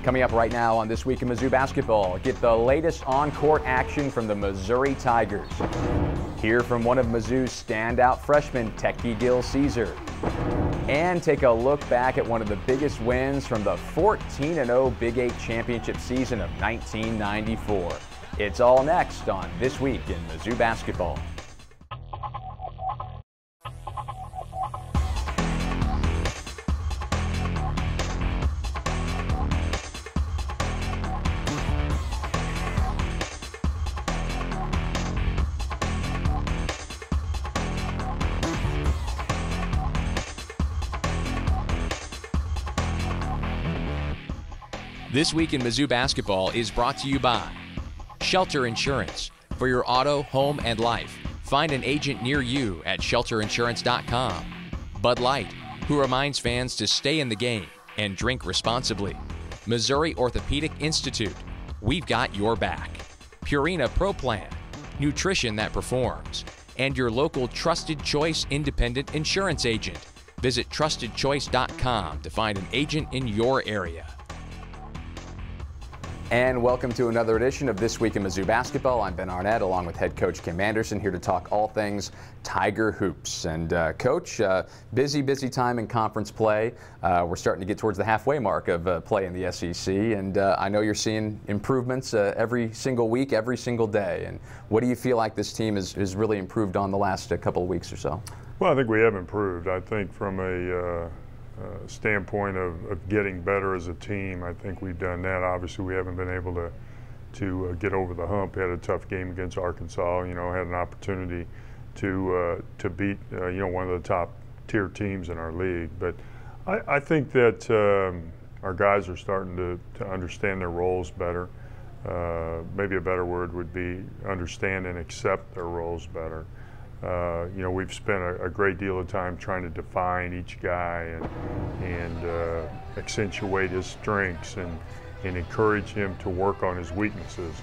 Coming up right now on This Week in Mizzou Basketball, get the latest on-court action from the Missouri Tigers. Hear from one of Mizzou's standout freshmen, GILL-CAESAR. And take a look back at one of the biggest wins from the 14-0 Big 8 championship season of 1994. It's all next on This Week in Mizzou Basketball. This Week in Mizzou Basketball is brought to you by Shelter Insurance. For your auto, home, and life, find an agent near you at shelterinsurance.com. Bud Light, who reminds fans to stay in the game and drink responsibly. Missouri Orthopedic Institute, we've got your back. Purina Pro Plan, nutrition that performs. And your local Trusted Choice independent insurance agent. Visit trustedchoice.com to find an agent in your area. And welcome to another edition of This Week in Mizzou Basketball. I'm Ben Arnett, along with head coach Kim Anderson, here to talk all things Tiger hoops. And coach, busy time in conference play. We're starting to get towards the halfway mark of play in the SEC, and I know you're seeing improvements every single week, every single day. And what do you feel like this team has really improved on the last couple of weeks or so? Well, I think we have improved. I think from a standpoint of getting better as a team, I think we've done that. Obviously, we haven't been able to get over the hump. Had a tough game against Arkansas. You know, had an opportunity to beat one of the top tier teams in our league. But I think that our guys are starting to understand their roles better. Maybe a better word would be understand and accept their roles better. We've spent a great deal of time trying to define each guy and accentuate his strengths and encourage him to work on his weaknesses.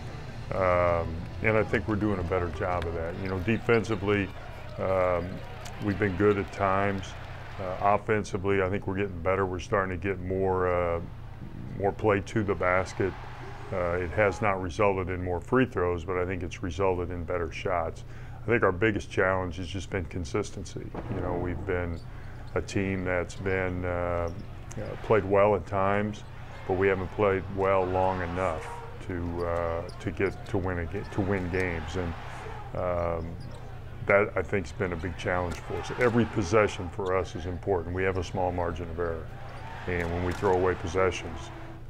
And I think we're doing a better job of that. Defensively, we've been good at times. Offensively, I think we're getting better. We're starting to get more play to the basket. It has not resulted in more free throws, but I think it's resulted in better shots. I think our biggest challenge has just been consistency. We've been a team that's been played well at times, but we haven't played well long enough to win games, and that I think has been a big challenge for us. Every possession for us is important. We have a small margin of error, and when we throw away possessions,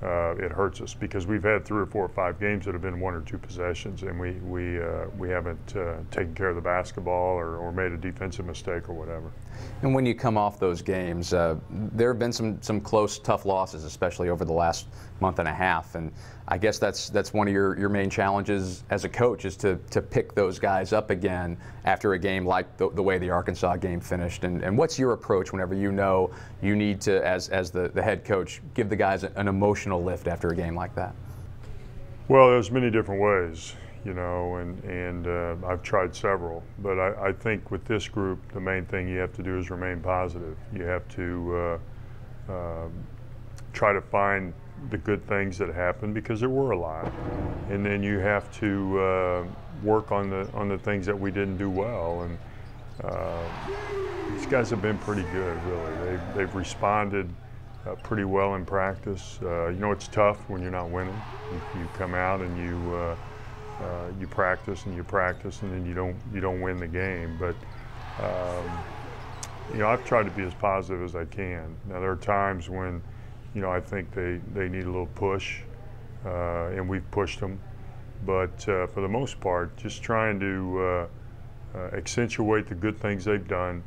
it hurts us because we've had 3 or 4 or 5 games that have been 1 or 2 possessions, and we haven't taken care of the basketball or made a defensive mistake or whatever. And when you come off those games, there have been some close, tough losses, especially over the last month and a half. And I guess that's one of your main challenges as a coach, is to pick those guys up again after a game like the way the Arkansas game finished. And what's your approach whenever you know you need to, as the head coach, give the guys an emotional lift after a game like that? Well, there's many different ways, and I've tried several. But I think with this group, the main thing you have to do is remain positive. You have to try to find the good things that happened, because there were a lot, and then you have to work on the things that we didn't do well. And these guys have been pretty good, really. They've responded pretty well in practice. It's tough when you're not winning. You come out and you practice and you practice, and then you don't win the game. But I've tried to be as positive as I can. Now, there are times when I think they need a little push, and we've pushed them. But for the most part, just trying to accentuate the good things they've done,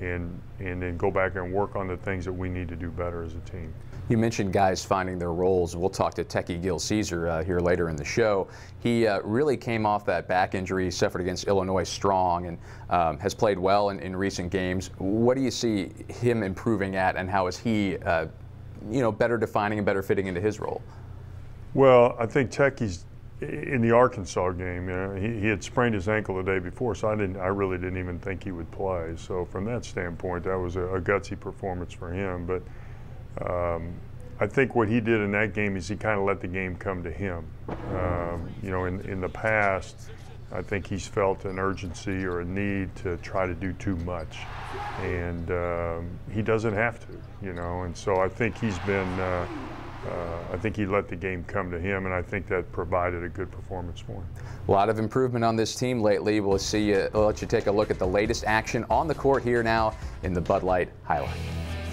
and then go back and work on the things that we need to do better as a team. You mentioned guys finding their roles. We'll talk to GILL-CAESAR here later in the show. He really came off that back injury, suffered against Illinois strong, and has played well in recent games. What do you see him improving at, and how is he better defining and better fitting into his role? Well, I think Techie's in the Arkansas game. He had sprained his ankle the day before, so I really didn't even think he would play. So from that standpoint, that was a gutsy performance for him. But I think what he did in that game is he kind of let the game come to him. You know, in the past, I think he's felt an urgency or a need to try to do too much, and he doesn't have to, you know. And so I think he's been, I think he let the game come to him, and I think that provided a good performance for him. A lot of improvement on this team lately. We'll let you take a look at the latest action on the court here now in the Bud Light highlight.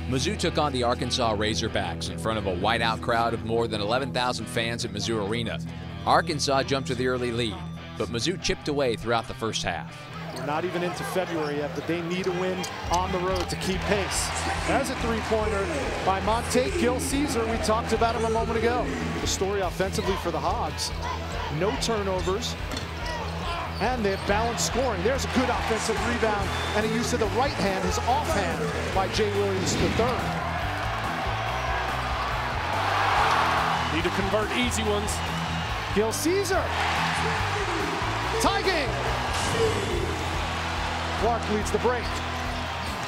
Mizzou took on the Arkansas Razorbacks in front of a whiteout crowd of more than 11,000 fans at Mizzou Arena. Arkansas jumped to the early lead, but Mizzou chipped away throughout the first half. We're not even into February yet, but they need a win on the road to keep pace. There's a three-pointer by MONTAQUE. GILL-CAESAR, we talked about him a moment ago. The story offensively for the Hogs, no turnovers, and they have balanced scoring. There's a good offensive rebound and a use of the right hand, his offhand, by Jay Williams III. Need to convert easy ones. GILL-CAESAR. Tie game. Clark leads the break.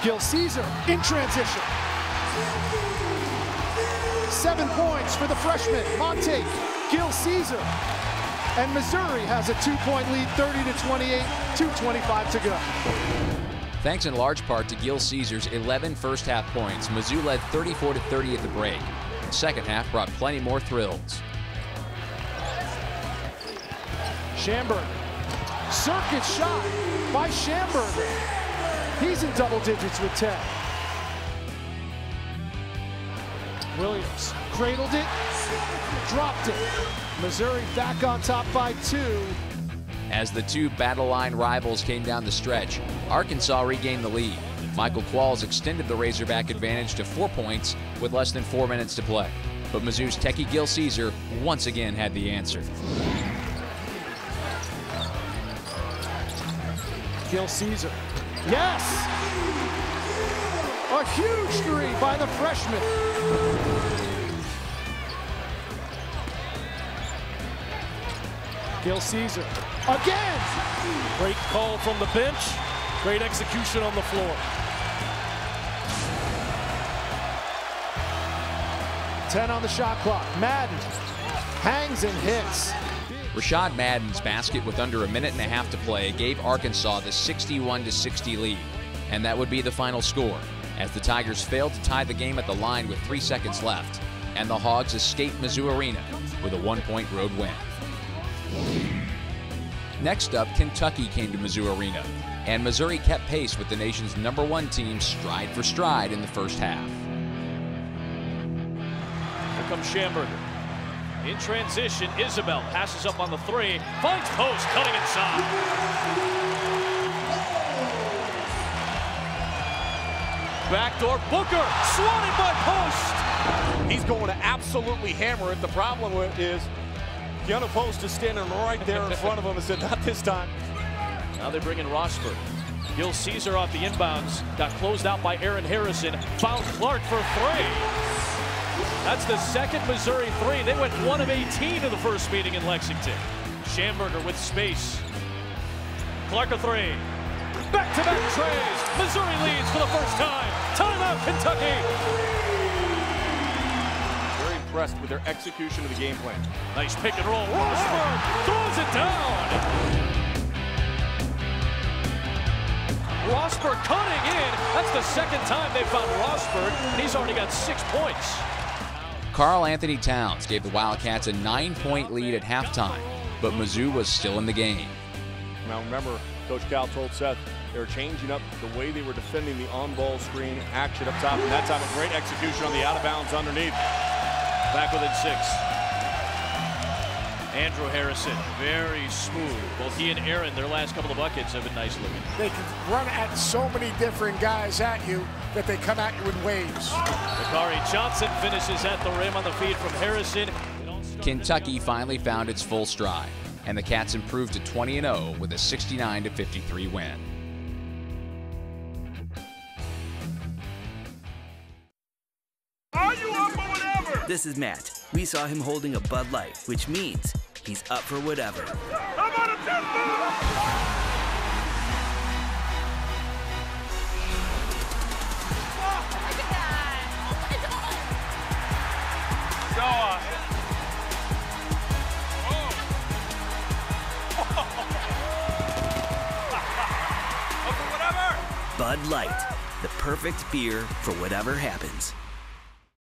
GILL-CAESAR in transition. 7 points for the freshman, MONTAQUE. GILL-CAESAR. And Missouri has a 2-point lead, 30-28, 2:25 to go. Thanks in large part to GILL-CAESAR's 11 first-half points, Mizzou led 34-30 at the break. The second half brought plenty more thrills. Schamberger. Circuit shot by Schamberger. He's in double digits with 10. Williams cradled it, dropped it. Missouri back on top by 2. As the two battle line rivals came down the stretch, Arkansas regained the lead. Michael Qualls extended the Razorback advantage to 4 points with less than 4 minutes to play. But Mizzou's techie GILL-CAESAR once again had the answer. GILL-CAESAR. Yes! A huge three by the freshman. GILL-CAESAR again. Great call from the bench. Great execution on the floor. 10 on the shot clock. Madden hangs and hits. Rashad Madden's basket with under a minute and a half to play gave Arkansas the 61-60 lead. And that would be the final score, as the Tigers failed to tie the game at the line with 3 seconds left. And the Hogs escaped Mizzou Arena with a 1-point road win. Next up, Kentucky came to Mizzou Arena, and Missouri kept pace with the nation's #1 team stride for stride in the first half. Here comes Schamberger. In transition, Isabel passes up on the 3, finds post, cutting inside. Backdoor Booker, swatted by post. He's going to absolutely hammer it. The problem is Keanu Post is standing right there in front of him and said, not this time. Now they bring in Rosberg. GILL-CAESAR off the inbounds. Got closed out by Aaron Harrison. Found Clark for 3. That's the second Missouri 3. They went 1 of 18 in the first meeting in Lexington. Schamberger with space. Clark a 3. Back-to-back trays. Missouri leads for the first time. Timeout, Kentucky. Impressed with their execution of the game plan. Nice pick and roll. Rosberg throws it down. Rosberg cutting in. That's the second time they found Rosberg, and he's already got 6 points. Karl Anthony Towns gave the Wildcats a 9-point lead at halftime, but Mizzou was still in the game. Now remember, Coach Cal told Seth they were changing up the way they were defending the on-ball screen action up top, and that time a great execution on the out-of-bounds underneath. Back within 6. Andrew Harrison, very smooth. Both he and Aaron, their last couple of buckets have been nice looking. They can run at so many different guys at you that they come at you in waves. Bakari Johnson finishes at the rim on the feed from Harrison. Kentucky finally found its full stride, and the Cats improved to 20-0 with a 69-53 win. Are you up for whatever? This is Matt. We saw him holding a Bud Light, which means he's up for whatever. I'm on a tempo! Go on. Bud Light, the perfect beer for whatever happens.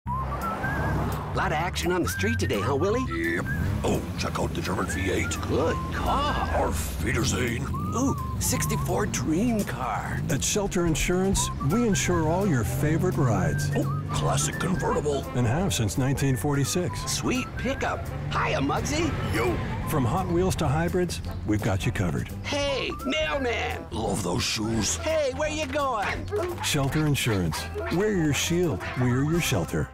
A lot of action on the street today, huh, Willie? Yep. Oh, check out the German V8. Good car. Auf Wiedersehen. Ooh, 64 dream car. At Shelter Insurance, we insure all your favorite rides. Oh, classic convertible. And have since 1946. Sweet pickup. Hiya, Muggsy. Yo. From Hot Wheels to hybrids, we've got you covered. Hey, mailman. Love those shoes. Hey, where you going? Shelter Insurance. We're your shield. We're your shelter.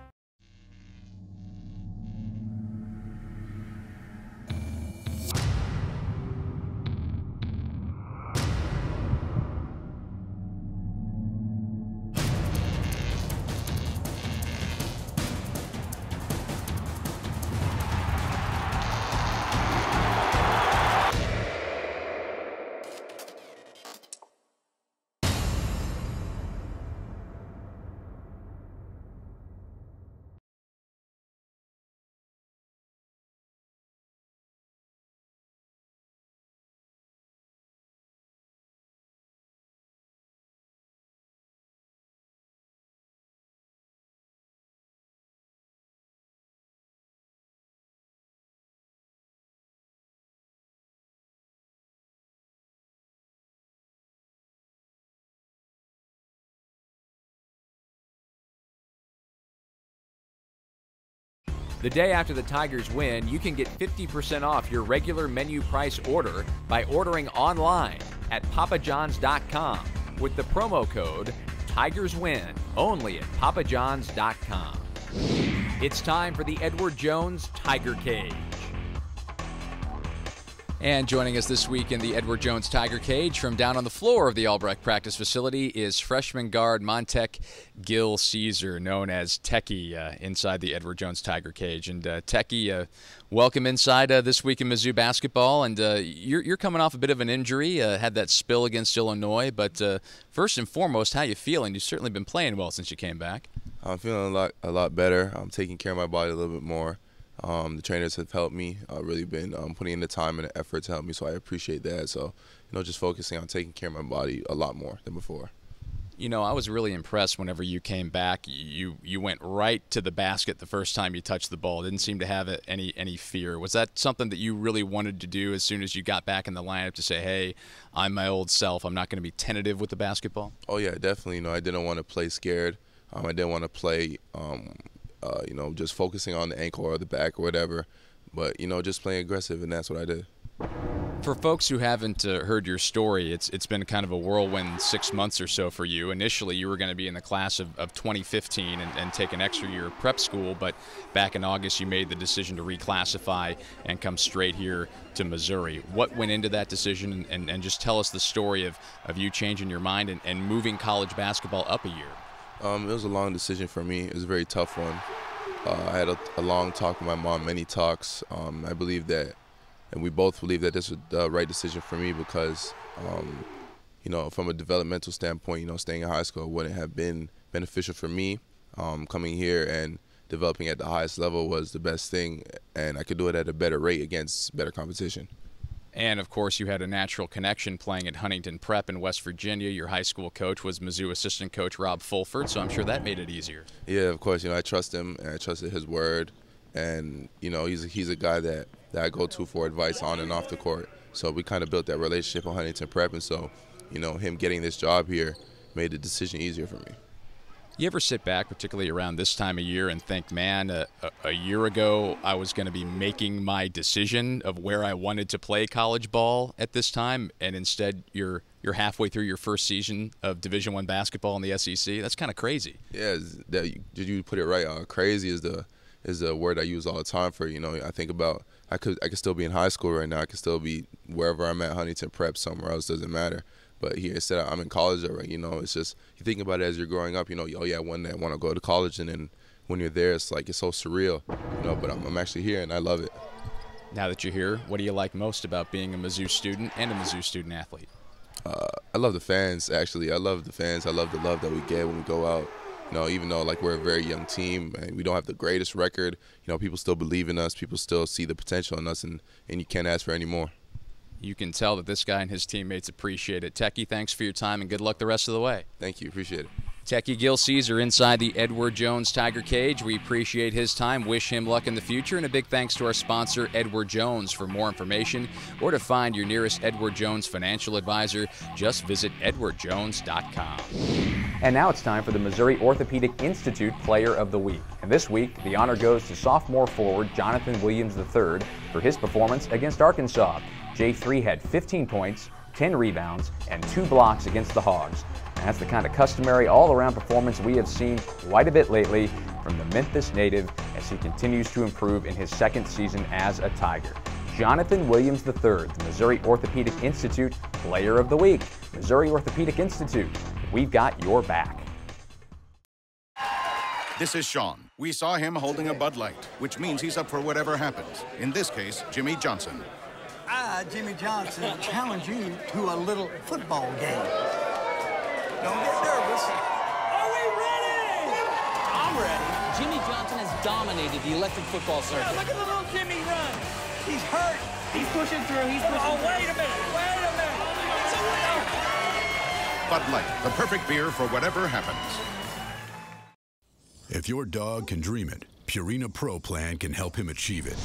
The day after the Tigers win, you can get 50% off your regular menu price order by ordering online at papajohns.com with the promo code TigersWin, only at papajohns.com. It's time for the Edward Jones Tiger Cage. And joining us this week in the Edward Jones Tiger Cage from down on the floor of the Albrecht practice facility is freshman guard MONTAQUE GILL-CAESAR, known as Techie, inside the Edward Jones Tiger Cage. And Techie, welcome inside this week in Mizzou basketball. And you're coming off a bit of an injury, had that spill against Illinois. But first and foremost, how you feeling? You've certainly been playing well since you came back. I'm feeling a lot better. I'm taking care of my body a little bit more. The trainers have helped me. I've really been putting in the time and the effort to help me, so I appreciate that. So, just focusing on taking care of my body a lot more than before. I was really impressed whenever you came back. You went right to the basket the first time you touched the ball. Didn't seem to have any fear. Was that something that you really wanted to do as soon as you got back in the lineup, to say, hey, I'm my old self, I'm not going to be tentative with the basketball? Oh, yeah, definitely. I didn't want to play scared. I didn't want to play just focusing on the ankle or the back or whatever. But, just playing aggressive, and that's what I did. For folks who haven't heard your story, it's been kind of a whirlwind 6 months or so for you. Initially, you were going to be in the class of 2015 and take an extra year of prep school, but back in August, you made the decision to reclassify and come straight here to Missouri. What went into that decision, and just tell us the story of you changing your mind and moving college basketball up a year? It was a long decision for me. It was a very tough one. I had a long talk with my mom, many talks. I believe that, and we both believe that this was the right decision for me because, from a developmental standpoint, staying in high school wouldn't have been beneficial for me. Coming here and developing at the highest level was the best thing, and I could do it at a better rate against better competition. And, of course, you had a natural connection playing at Huntington Prep in West Virginia. Your high school coach was Mizzou assistant coach Rob Fulford, so I'm sure that made it easier. Yeah, of course. I trust him, and I trusted his word. And, he's a guy that I go to for advice on and off the court. So we kind of built that relationship at Huntington Prep. And so, him getting this job here made the decision easier for me. You ever sit back, particularly around this time of year, and think, man, a year ago I was going to be making my decision of where I wanted to play college ball at this time, and instead you're halfway through your first season of Division I basketball in the SEC? That's kind of crazy. Yeah, did you put it right? Crazy is the word I use all the time for, I think about I could still be in high school right now. I could still be wherever I'm at, Huntington Prep, somewhere else, doesn't matter. But here, instead, I'm in college already. It's just, you think about it as you're growing up. Oh yeah, one day I want to go to college, and then when you're there, it's like it's so surreal. But I'm actually here, and I love it. Now that you're here, what do you like most about being a Mizzou student and a Mizzou student athlete? I love the fans. Actually, I love the fans. I love the love that we get when we go out. You know, even though like we're a very young team and we don't have the greatest record, you know, people still believe in us. People still see the potential in us, and you can't ask for any more. You can tell that this guy and his teammates appreciate it. Techie, thanks for your time and good luck the rest of the way. Thank you. Appreciate it. Techie GILL-CAESAR inside the Edward Jones Tiger cage. We appreciate his time. Wish him luck in the future. And a big thanks to our sponsor, Edward Jones. For more information or to find your nearest Edward Jones financial advisor, just visit edwardjones.com. And now it's time for the Missouri Orthopedic Institute Player of the Week. And this week, the honor goes to sophomore forward Jonathan Williams III for his performance against Arkansas. J3 had 15 points, 10 rebounds, and 2 blocks against the Hogs. And that's the kind of customary all-around performance we have seen quite a bit lately from the Memphis native as he continues to improve in his second season as a Tiger. Jonathan Williams III, the Missouri Orthopedic Institute Player of the Week. Missouri Orthopedic Institute, we've got your back. This is Sean. We saw him holding a Bud Light, which means he's up for whatever happens. In this case, Jimmy Johnson. I, Jimmy Johnson, challenge you to a little football game. Don't get nervous. Are we ready? I'm ready. Jimmy Johnson has dominated the electric football circuit. Yeah, look at the little Jimmy run. He's hurt. He's pushing through. He's pushing through. Wait a minute. Wait a minute. It's a winner. Bud Light, the perfect beer for whatever happens. If your dog can dream it, Purina Pro Plan can help him achieve it.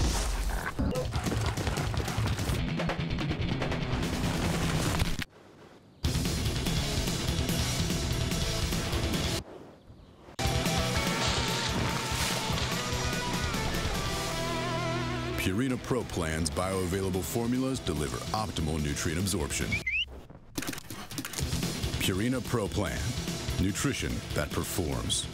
Purina Pro Plan's bioavailable formulas deliver optimal nutrient absorption. Purina Pro Plan, nutrition that performs.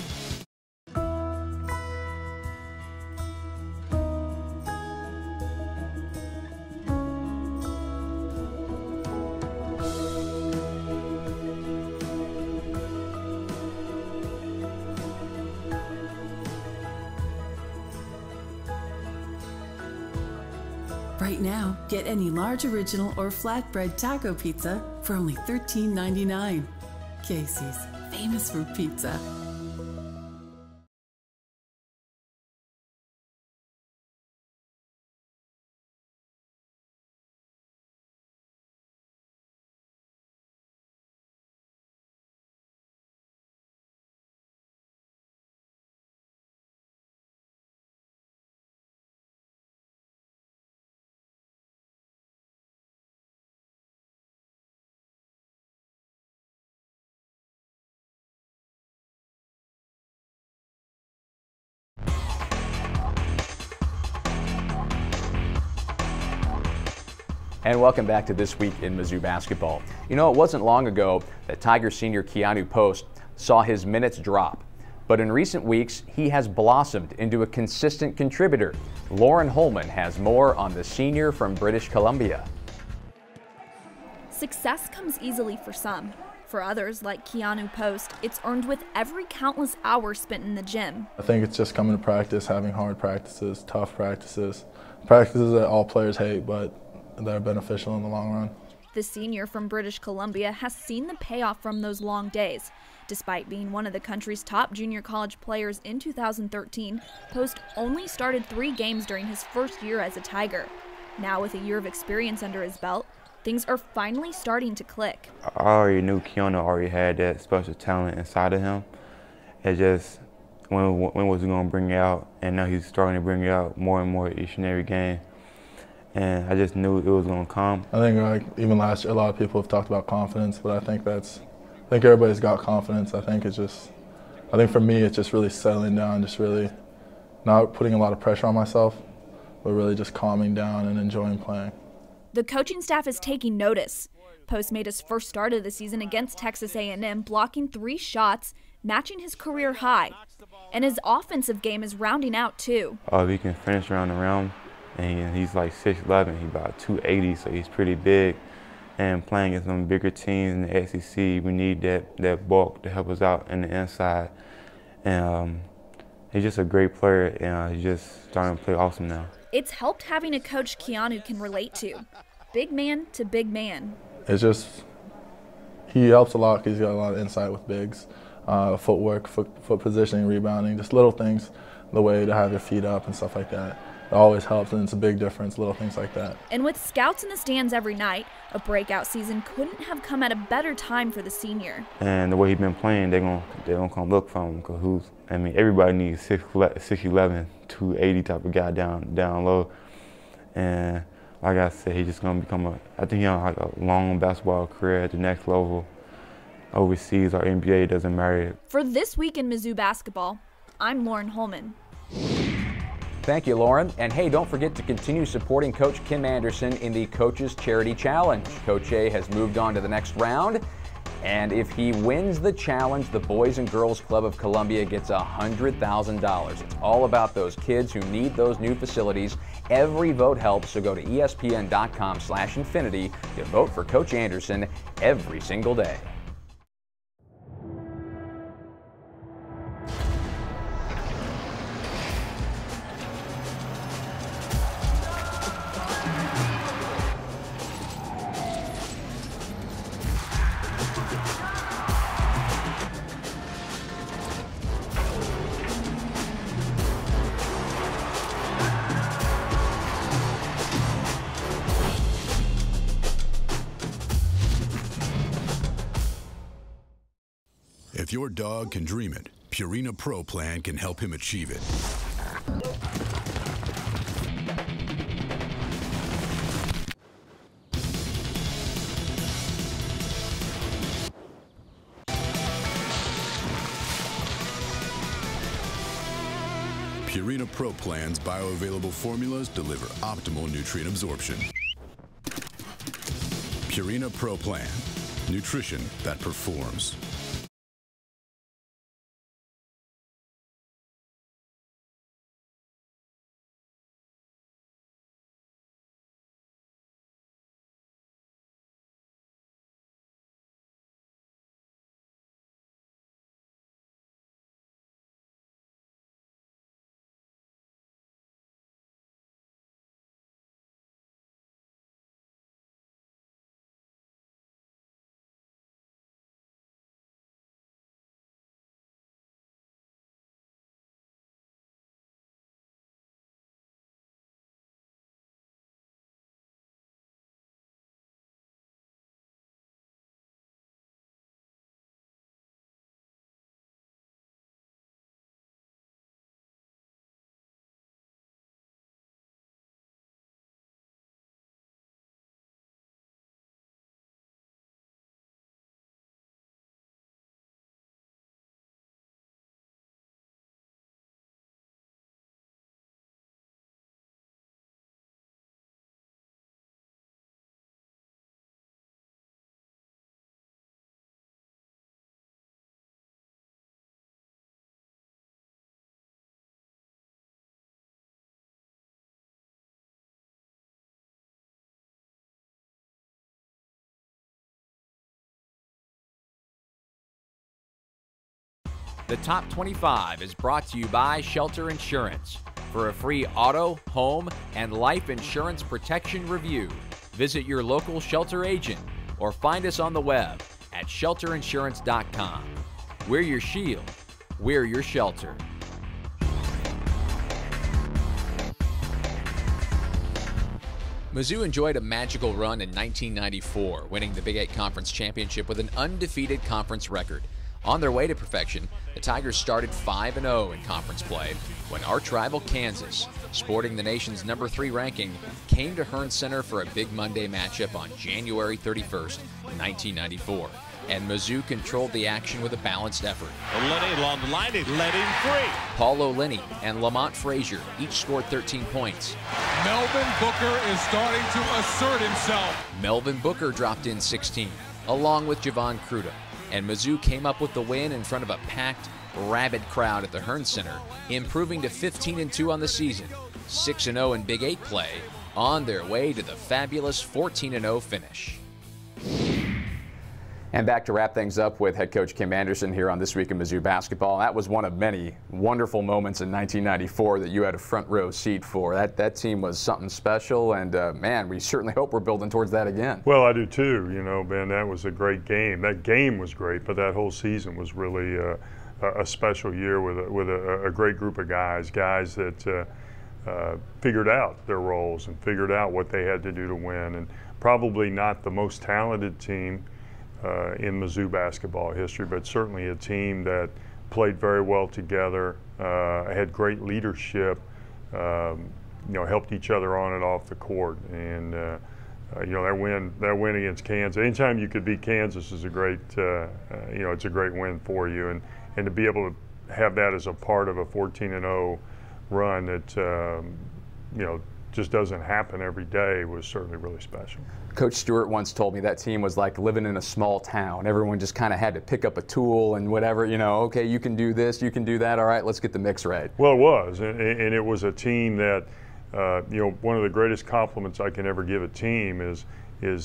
Right now, get any large original or flatbread taco pizza for only $13.99. Casey's, famous for pizza. And welcome back to This Week in Mizzou Basketball. You know, it wasn't long ago that Tiger senior Keanu Post saw his minutes drop. But in recent weeks, he has blossomed into a consistent contributor. Lauren Holman has more on the senior from British Columbia. Success comes easily for some. For others, like Keanu Post, it's earned with every countless hour spent in the gym. I think it's just coming to practice, having hard practices, tough practices, practices that all players hate, but they're beneficial in the long run. The senior from British Columbia has seen the payoff from those long days. Despite being one of the country's top junior college players in 2013, Post only started 3 games during his first year as a Tiger. Now with a year of experience under his belt, things are finally starting to click. I already knew Keanu already had that special talent inside of him. It just, when was he going to bring it out? And now he's starting to bring it out more and more each and every game. And I just knew it was going to come. I think like even last year, a lot of people have talked about confidence, but I think everybody's got confidence. I think for me, it's just really settling down, just really not putting a lot of pressure on myself, but really just calming down and enjoying playing. The coaching staff is taking notice. Post made his first start of the season against Texas A&M, blocking 3 shots, matching his career high. And his offensive game is rounding out too. He can finish around the rim. And he's like 6'11", he's about 280, so he's pretty big. And playing against some bigger teams in the SEC, we need that bulk to help us out in the inside. And he's just a great player, and he's just starting to play awesome now. It's helped having a coach Keanu can relate to. Big man to big man. It's just, he helps a lot because he's got a lot of insight with bigs. footwork, foot positioning, rebounding, just little things, the way to have your feet up and stuff like that. It always helps, and it's a big difference, little things like that. And with scouts in the stands every night, a breakout season couldn't have come at a better time for the senior. And the way he's been playing, they're gonna come look for him, because everybody needs 6'11", 280 type of guy down low. And like I said, he's just gonna become I think he's on like a long basketball career at the next level. Overseas or NBA, doesn't matter. For This Week in Mizzou Basketball, I'm Lauren Holman. Thank you, Lauren. And hey, don't forget to continue supporting Coach Kim Anderson in the Coaches Charity Challenge. Coach A has moved on to the next round, and if he wins the challenge, the Boys and Girls Club of Columbia gets $100,000. It's all about those kids who need those new facilities. Every vote helps, so go to ESPN.com/infinity to vote for Coach Anderson every single day. If your dog can dream it, Purina Pro Plan can help him achieve it. Purina Pro Plan's bioavailable formulas deliver optimal nutrient absorption. Purina Pro Plan, nutrition that performs. The Top 25 is brought to you by Shelter Insurance. For a free auto, home, and life insurance protection review, visit your local Shelter agent or find us on the web at shelterinsurance.com. We're your shield. We're your shelter. Mizzou enjoyed a magical run in 1994, winning the Big 8 Conference Championship with an undefeated conference record. On their way to perfection, the Tigers started 5-0 in conference play when arch-rival Kansas, sporting the nation's #3 ranking, came to Hearn Center for a Big Monday matchup on January 31st, 1994. And Mizzou controlled the action with a balanced effort. Lenny along the line, it led in free. Paulo Lenny and Lamont Frazier each scored 13 points. Melvin Booker is starting to assert himself. Melvin Booker dropped in 16, along with Javon Cruda. And Mizzou came up with the win in front of a packed, rabid crowd at the Hearn Center, improving to 15-2 on the season, 6-0 in Big 8 play, on their way to the fabulous 14-0 finish. And back to wrap things up with head coach Kim Anderson here on This Week in Mizzou Basketball. That was one of many wonderful moments in 1994 that you had a front row seat for. That team was something special, and man, we certainly hope we're building towards that again. Well, I do too. You know, Ben, that was a great game. That game was great, but that whole season was really a special year with a great group of guys that figured out their roles and figured out what they had to do to win. And probably not the most talented team in Mizzou basketball history, but certainly a team that played very well together, had great leadership, you know, helped each other on and off the court. And you know, that win against Kansas, anytime you could beat Kansas is a great, you know, it's a great win for you. And to be able to have that as a part of a 14-0 run that, you know, just doesn't happen every day was certainly really special. Coach Stewart once told me that team was like living in a small town. Everyone just kind of had to pick up a tool and whatever, you know, okay, you can do this, you can do that, all right, let's get the mix right. Well, it was, and it was a team that, you know, one of the greatest compliments I can ever give a team is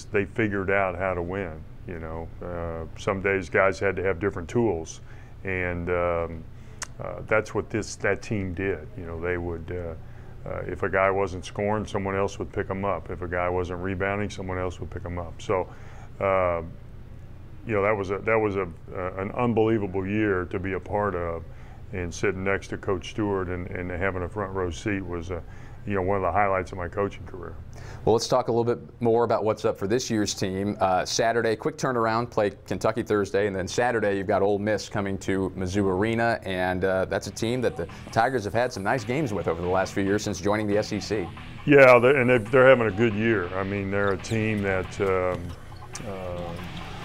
they figured out how to win, you know. Some days guys had to have different tools, and that's what that team did. You know, they would, if a guy wasn't scoring, someone else would pick him up. If a guy wasn't rebounding, someone else would pick him up. So, you know, that was an unbelievable year to be a part of, and sitting next to Coach Stewart and having a front row seat was, you know, one of the highlights of my coaching career. Well, let's talk a little bit more about what's up for this year's team. Saturday, quick turnaround, play Kentucky Thursday, and then Saturday you've got Ole Miss coming to Mizzou Arena, and that's a team that the Tigers have had some nice games with over the last few years since joining the SEC. Yeah, and they're having a good year. I mean, they're a team that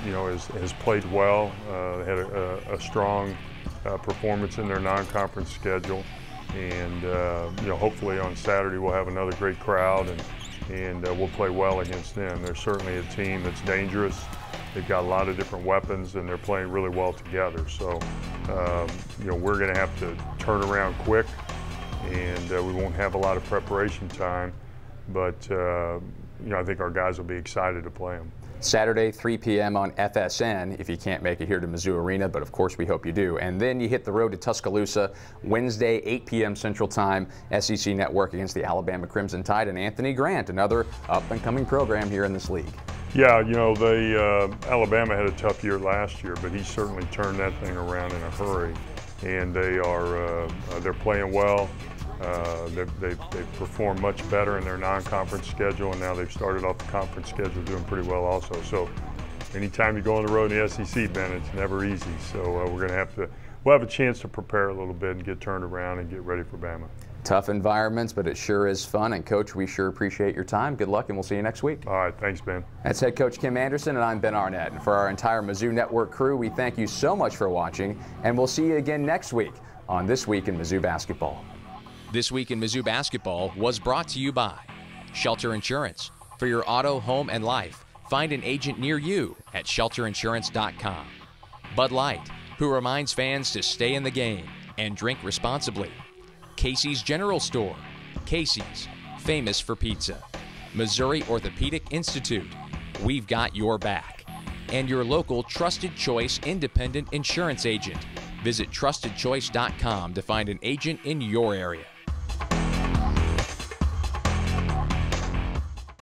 you know, has played well. They had a strong performance in their non-conference schedule, and you know, hopefully on Saturday we'll have another great crowd, and we'll play well against them. They're certainly a team that's dangerous. They've got a lot of different weapons, and they're playing really well together. So, you know, we're going to have to turn around quick, and we won't have a lot of preparation time. But, you know, I think our guys will be excited to play them. Saturday, 3 p.m. on FSN if you can't make it here to Mizzou Arena, but of course we hope you do. And then you hit the road to Tuscaloosa Wednesday, 8 p.m. Central Time, SEC Network against the Alabama Crimson Tide and Anthony Grant, another up-and-coming program here in this league. Yeah, you know, Alabama had a tough year last year, but he certainly turned that thing around in a hurry. And they're playing well. They've performed much better in their non-conference schedule, and now they've started off the conference schedule doing pretty well also. So anytime you go on the road in the SEC, Ben, it's never easy. So we'll have a chance to prepare a little bit and get turned around and get ready for Bama. Tough environments, but it sure is fun. And Coach, we sure appreciate your time. Good luck, and we'll see you next week. All right, thanks, Ben. That's head coach Kim Anderson, and I'm Ben Arnett. And for our entire Mizzou Network crew, we thank you so much for watching, and we'll see you again next week on This Week in Mizzou Basketball. This Week in Mizzou Basketball was brought to you by Shelter Insurance. For your auto, home, and life, find an agent near you at shelterinsurance.com. Bud Light, who reminds fans to stay in the game and drink responsibly. Casey's General Store. Casey's, famous for pizza. Missouri Orthopedic Institute. We've got your back. And your local Trusted Choice independent insurance agent. Visit trustedchoice.com to find an agent in your area.